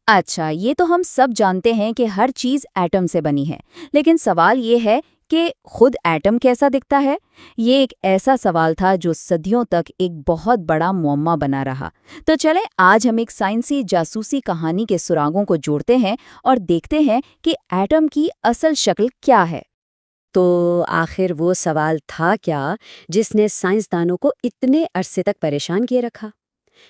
اچھا، یہ تو ہم سب جانتے ہیں کہ ہر چیز ایٹم سے بنی ہے، لیکن سوال یہ ہے کہ خود ایٹم کیسا دکھتا ہے؟ یہ ایک ایسا سوال تھا جو صدیوں تک ایک بہت بڑا معمہ بنا رہا۔ تو چلیں آج ہم ایک سائنسی جاسوسی کہانی کے سراغوں کو جوڑتے ہیں اور دیکھتے ہیں کہ ایٹم کی اصل شکل کیا ہے۔ تو آخر وہ سوال تھا کیا جس نے سائنسدانوں کو اتنے عرصے تک پریشان کیے رکھا؟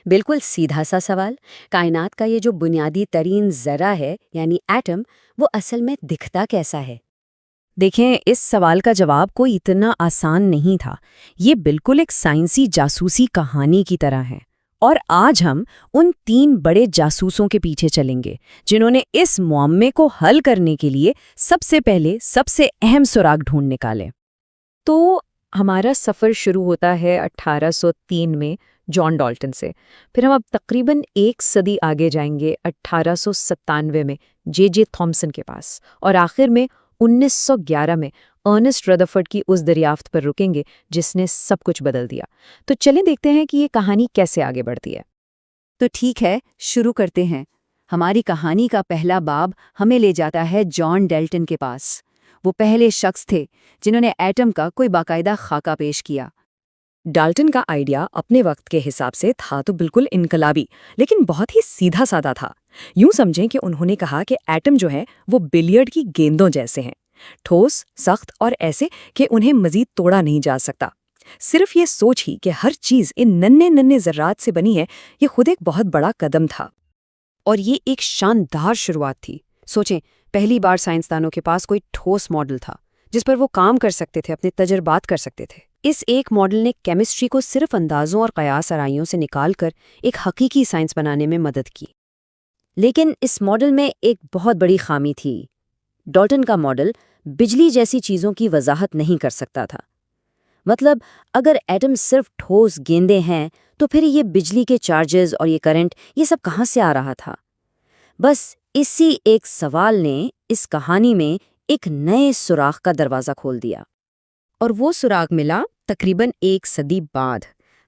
بالکل سیدھا سا سوال، کائنات کا یہ جو بنیادی ترین ذرہ ہے یعنی ایٹم، وہ اصل میں دکھتا کیسا ہے؟ دیکھیں، اس سوال کا جواب کوئی اتنا آسان نہیں تھا۔ یہ بالکل ایک سائنسی جاسوسی کہانی کی طرح ہے، اور آج ہم ان 3 بڑے جاسوسوں کے پیچھے چلیں گے جنہوں نے اس معمے کو حل کرنے کے لیے سب سے پہلے سب سے اہم سراغ ڈھونڈ نکالے۔ تو ہمارا سفر شروع ہوتا ہے 1803 میں جان ڈالٹن سے، پھر ہم اب تقریباً 1 صدی آگے جائیں گے 1897 میں جے جے تھامسن کے پاس، اور آخر میں 1911 میں ارنسٹ ردرفورڈ کی اس دریافت پر رکیں گے جس نے سب کچھ بدل دیا۔ تو چلیں دیکھتے ہیں کہ یہ کہانی کیسے آگے بڑھتی ہے۔ تو ٹھیک ہے، شروع کرتے ہیں۔ ہماری کہانی کا پہلا باب ہمیں لے جاتا ہے جان ڈالٹن کے پاس۔ وہ پہلے شخص تھے جنہوں نے ایٹم کا کوئی باقاعدہ خاکہ پیش کیا۔ ڈالٹن کا آئیڈیا اپنے وقت کے حساب سے تھا تو بالکل انقلابی، لیکن بہت ہی سیدھا سادہ تھا۔ یوں سمجھیں کہ انہوں نے کہا کہ ایٹم جو ہے وہ بلیئرڈ کی گیندوں جیسے ہیں، ٹھوس، سخت اور ایسے کہ انہیں مزید توڑا نہیں جا سکتا۔ صرف یہ سوچ ہی کہ ہر چیز ان ننھے ننھے ذرات سے بنی ہے، یہ خود ایک بہت بڑا قدم تھا۔ اور یہ ایک شاندار شروعات تھی۔ سوچیں، پہلی بار سائنسدانوں کے پاس کوئی ٹھوس ماڈل تھا جس پر وہ کام کر سکتے تھے، اپنے تجربات کر سکتے تھے۔ اس ایک ماڈل نے کیمسٹری کو صرف اندازوں اور قیاس آرائیوں سے نکال کر ایک حقیقی سائنس بنانے میں مدد کی۔ لیکن اس ماڈل میں ایک بہت بڑی خامی تھی۔ ڈالٹن کا ماڈل بجلی جیسی چیزوں کی وضاحت نہیں کر سکتا تھا۔ مطلب اگر ایٹم صرف ٹھوس گیندیں ہیں تو پھر یہ بجلی کے چارجز اور یہ کرنٹ، یہ سب کہاں سے آ رہا تھا؟ بس اسی ایک سوال نے اس کہانی میں ایک نئے سوراخ کا دروازہ کھول دیا۔ اور وہ سراغ ملا تقریباً 1 صدی بعد۔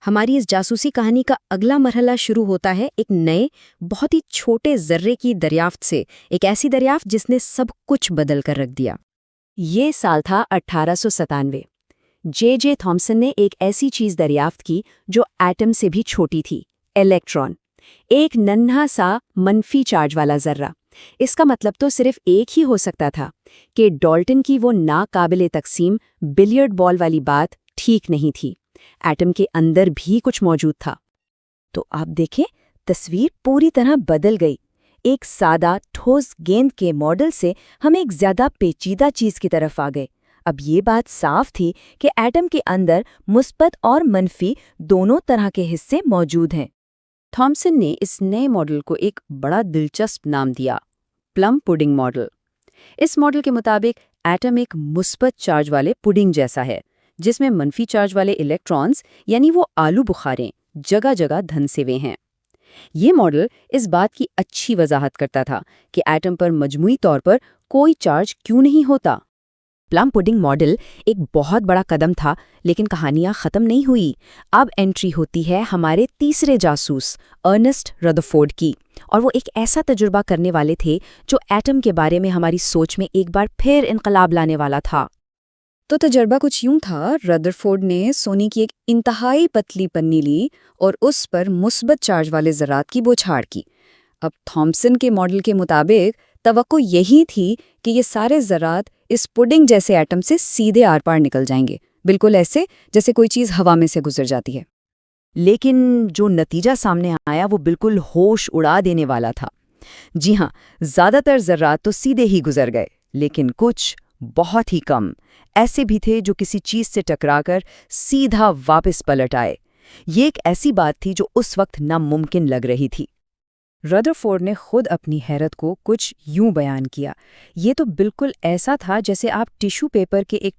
ہماری اس جاسوسی کہانی کا اگلا مرحلہ شروع ہوتا ہے ایک نئے، بہت ہی چھوٹے ذرے کی دریافت سے، ایک ایسی دریافت جس نے سب کچھ بدل کر رکھ دیا۔ یہ سال تھا 1897۔ جے جے تھامسن نے ایک ایسی چیز دریافت کی جو ایٹم سے بھی چھوٹی تھی، الیکٹران، ایک ننھا سا منفی چارج والا ذرہ۔ اس کا مطلب تو صرف ایک ہی ہو سکتا تھا کہ ڈالٹن کی وہ ناقابل تقسیم بلیئرڈ بال والی بات ٹھیک نہیں تھی، ایٹم کے اندر بھی کچھ موجود تھا۔ تو آپ دیکھیں، تصویر پوری طرح بدل گئی۔ ایک سادہ ٹھوس گیند کے ماڈل سے ہم ایک زیادہ پیچیدہ چیز کی طرف آ گئے۔ اب یہ بات صاف تھی کہ ایٹم کے اندر مثبت اور منفی دونوں طرح کے حصے موجود ہیں۔ تھامسن نے اس نئے ماڈل کو ایک بڑا دلچسپ نام دیا، پلم پڈنگ ماڈل۔ اس ماڈل کے مطابق ایٹم ایک مثبت چارج والے پڈنگ جیسا ہے جس میں منفی چارج والے الیکٹرانز یعنی وہ آلو بخاریں جگہ جگہ دھنسے ہوئے ہیں۔ یہ ماڈل اس بات کی اچھی وضاحت کرتا تھا کہ ایٹم پر مجموعی طور پر کوئی چارج کیوں نہیں ہوتا۔ پلم پڈنگ ماڈل ایک بہت بڑا قدم تھا، لیکن کہانیاں ختم نہیں ہوئی۔ اب انٹری ہوتی ہے ہمارے تیسرے جاسوس ارنسٹ ردرفورڈ کی، اور وہ ایک ایسا تجربہ کرنے والے تھے جو ایٹم کے بارے میں ہماری سوچ میں ایک بار پھر انقلاب لانے والا تھا۔ تو تجربہ کچھ یوں تھا، ردرفورڈ نے سونے کی ایک انتہائی پتلی پنی لی اور اس پر مثبت چارج والے ذرات کی بوچھاڑ کی۔ اب تھامسن کے ماڈل کے مطابق توقع یہی تھی کہ یہ سارے ذرات اس پڈنگ جیسے ایٹم سے سیدھے آر پار نکل جائیں گے، بالکل ایسے جیسے کوئی چیز ہوا میں سے گزر جاتی ہے۔ لیکن جو نتیجہ سامنے آیا وہ بالکل ہوش اڑا دینے والا تھا۔ جی ہاں، زیادہ تر ذرات تو سیدھے ہی گزر گئے، لیکن کچھ، بہت ہی کم، ایسے بھی تھے جو کسی چیز سے ٹکرا کر سیدھا واپس پلٹ آئے۔ یہ ایک ایسی بات تھی جو اس وقت ناممکن لگ رہی تھی۔ ردرفورڈ نے خود اپنی حیرت کو کچھ یوں بیان کیا، یہ تو بالکل ایسا تھا جیسے آپ ٹیشو پیپر کے ایک